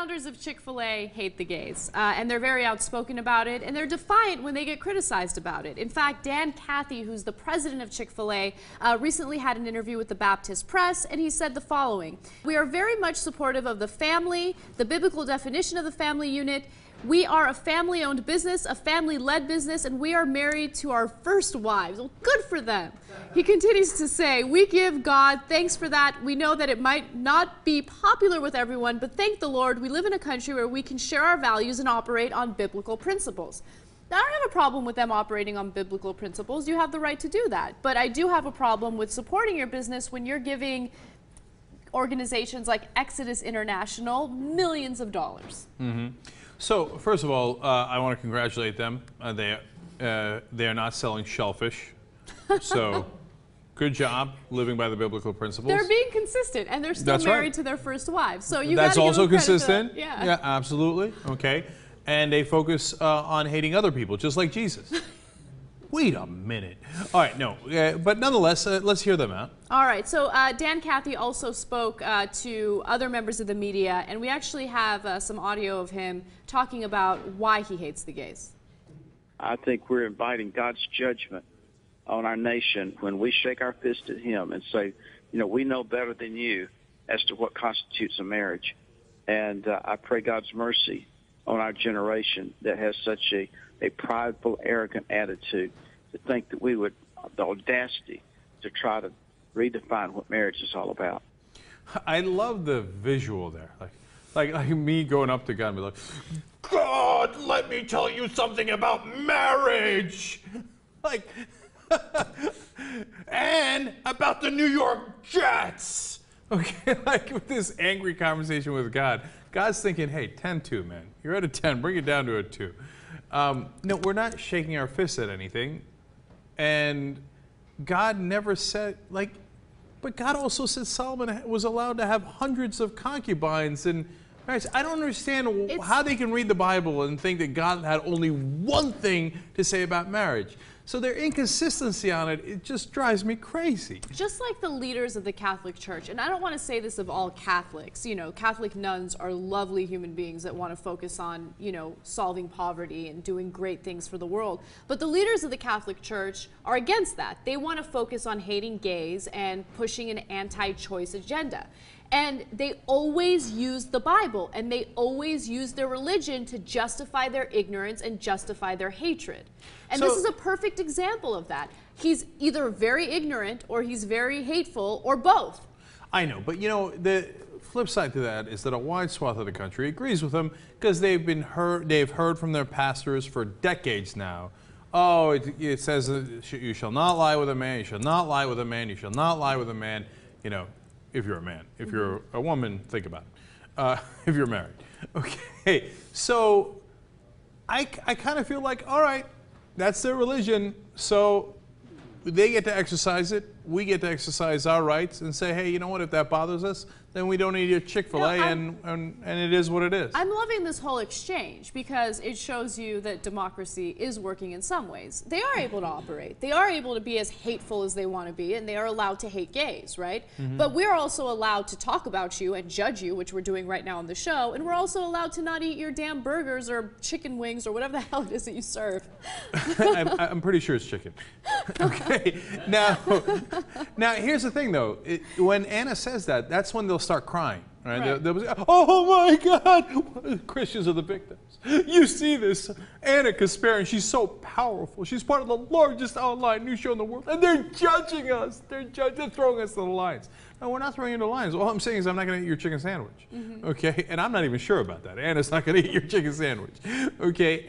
founders of Chick-fil-A hate the gays, and they're very outspoken about it, and they're defiant when they get criticized about it. In fact, Dan Cathy, who's the president of Chick-fil-A, recently had an interview with the Baptist Press, and he said the following: "We are very much supportive of the family, the biblical definition of the family unit. We are a family-owned business, a family-led business, and we are married to our first wives." Well, good for them. He continues to say, "We give God thanks for that. We know that it might not be popular with everyone, but thank the Lord, we live in a country where we can share our values and operate on biblical principles." Now, I don't have a problem with them operating on biblical principles. You have the right to do that. But I do have a problem with supporting your business when you're giving organizations like Exodus International millions of dollars. Mm-hmm. So, first of all, I want to congratulate them. They are not selling shellfish. So, good job living by the biblical principles. They're being consistent, and they're still married to their first wives. So you That's also consistent. Yeah, absolutely. Okay. And they focus on hating other people, just like Jesus. Wait a minute. All right, no. But nonetheless, let's hear them out. All right. So Dan Cathy also spoke to other members of the media, and we actually have some audio of him talking about why he hates the gays. I think we're inviting God's judgment on our nation when we shake our fist at him and say, you know, we know better than you as to what constitutes a marriage. And I pray God's mercy on our generation that has such a prideful, arrogant attitude to think that we would, the audacity to try to redefine what marriage is all about. I love the visual there. Like me going up to God and be like, God, let me tell you something about marriage. Like, and about the New York Jets. Okay, like with this angry conversation with God. God's thinking, hey, 10-2, man. You're at a 10, bring it down to a 2. No, we're not shaking our fists at anything. And God never said, but God also said Solomon was allowed to have hundreds of concubines and marriage. I don't understand how they can read the Bible and think that God had only one thing to say about marriage. So their inconsistency on it, it just drives me crazy. Just like the leaders of the Catholic Church, and I don't want to say this of all Catholics, you know, Catholic nuns are lovely human beings that want to focus on, you know, solving poverty and doing great things for the world. But the leaders of the Catholic Church are against that. They want to focus on hating gays and pushing an anti-choice agenda. And they always use the Bible, and they always use their religion to justify their ignorance and justify their hatred. And this is a perfect example of that. He's either very ignorant, or he's very hateful, or both. I know, but you know, the flip side to that is that a wide swath of the country agrees with him because they've heard from their pastors for decades now. Oh, it says you shall not lie with a man, you shall not lie with a man, you shall not lie with a man, you know. If you're a man. If you're a woman, think about it. If you're married. Okay, so I kind of feel like, all right, that's their religion, so they get to exercise it, we get to exercise our rights and say, hey, you know what, if that bothers us, then we don't need your Chick-fil-A, and it is what it is. I'm loving this whole exchange because it shows you that democracy is working in some ways. They are able to operate. They are able to be as hateful as they want to be, and they are allowed to hate gays, right? But we're also allowed to talk about you and judge you, which we're doing right now on the show, and we're also allowed to not eat your damn burgers or chicken wings or whatever the hell it is that you serve. I'm pretty sure it's chicken. Okay, now here's the thing though. When Anna says that, that's when they'll start crying. Right? They'll say, oh my God, Christians are the victims. You see this, Anna Kasparian, she's so powerful. She's part of the largest online news show in the world, and they're judging us. They're throwing us to the lions. No, we're not throwing you to the lions. All I'm saying is I'm not going to eat your chicken sandwich. Okay, and I'm not even sure about that. Anna's not going to eat your chicken sandwich. Okay,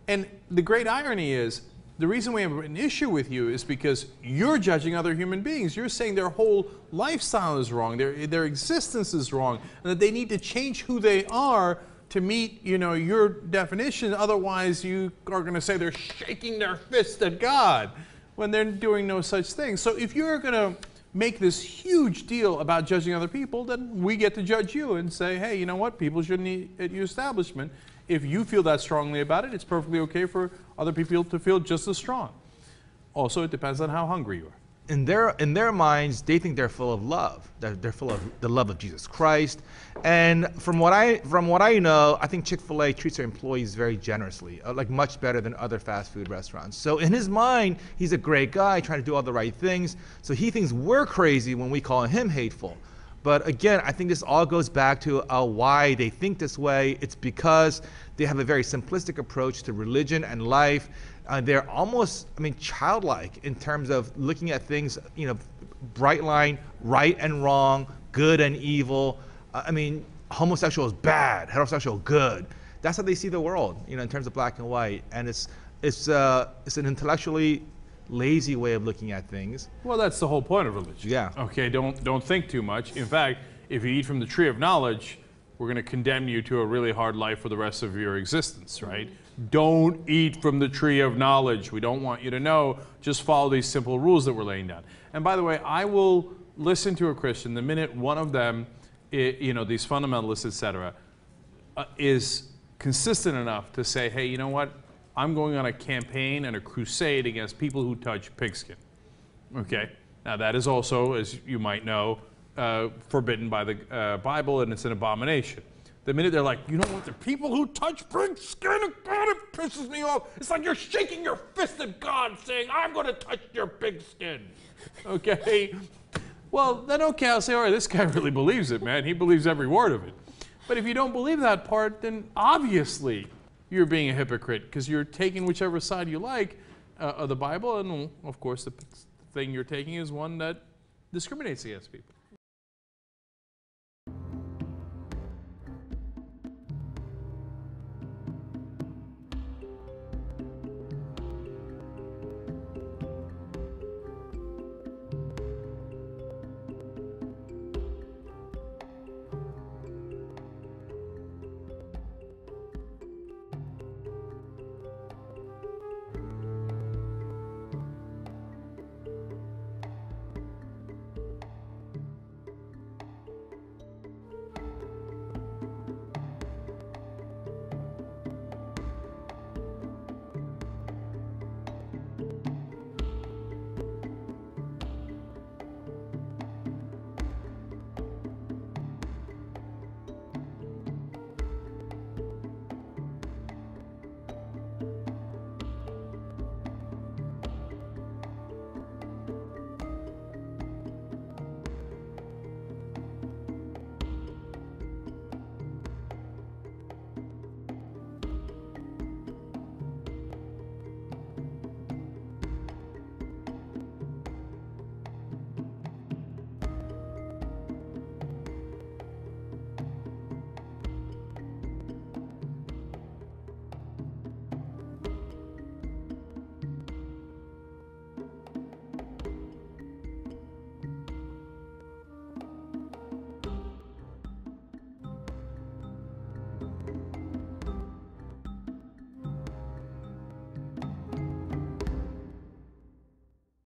and the great irony is, the reason we have an issue with you is because you're judging other human beings. You're saying their whole lifestyle is wrong, their existence is wrong, and that they need to change who they are to meet, you know, your definition. Otherwise, you are going to say they're shaking their fist at God when they're doing no such thing. So if you're going to make this huge deal about judging other people, then we get to judge you and say, hey, you know what? People shouldn't eat at your establishment. If you feel that strongly about it, it's perfectly okay for other people to feel just as strong. Also, it depends on how hungry you are. in their minds, they think they're full of love. They're full of the love of Jesus Christ. And from what I know, I think Chick-fil-A treats their employees very generously, like much better than other fast food restaurants. So in his mind, he's a great guy trying to do all the right things. So he thinks we're crazy when we call him hateful. But again, I think this all goes back to why they think this way. It's because they have a very simplistic approach to religion and life. They're almost, childlike in terms of looking at things, bright line, right and wrong, good and evil. Homosexual is bad, heterosexual good. That's how they see the world, in terms of black and white. And it's an intellectually lazy way of looking at things. Well, that's the whole point of religion. Yeah. Okay, don't think too much. In fact, if you eat from the tree of knowledge, we're going to condemn you to a really hard life for the rest of your existence, right? Don't eat from the tree of knowledge. We don't want you to know. Just follow these simple rules that we're laying down. And by the way, I will listen to a Christian the minute one of them, these fundamentalists, etc., is consistent enough to say, hey, you know what? I'm going on a campaign and a crusade against people who touch pigskin. Okay? Now that is also, as you might know, forbidden by the Bible, and it's an abomination. The minute they're like, you know what, the people who touch pigskin, God, it pisses me off. It's like you're shaking your fist at God saying, I'm going to touch your pigskin. Okay? Well, then okay, I'll say, all right, this guy really believes it, man. He believes every word of it. But if you don't believe that part, then obviously you're being a hypocrite, because you're taking whichever side you like of the Bible, and of course the thing you're taking is one that discriminates against people.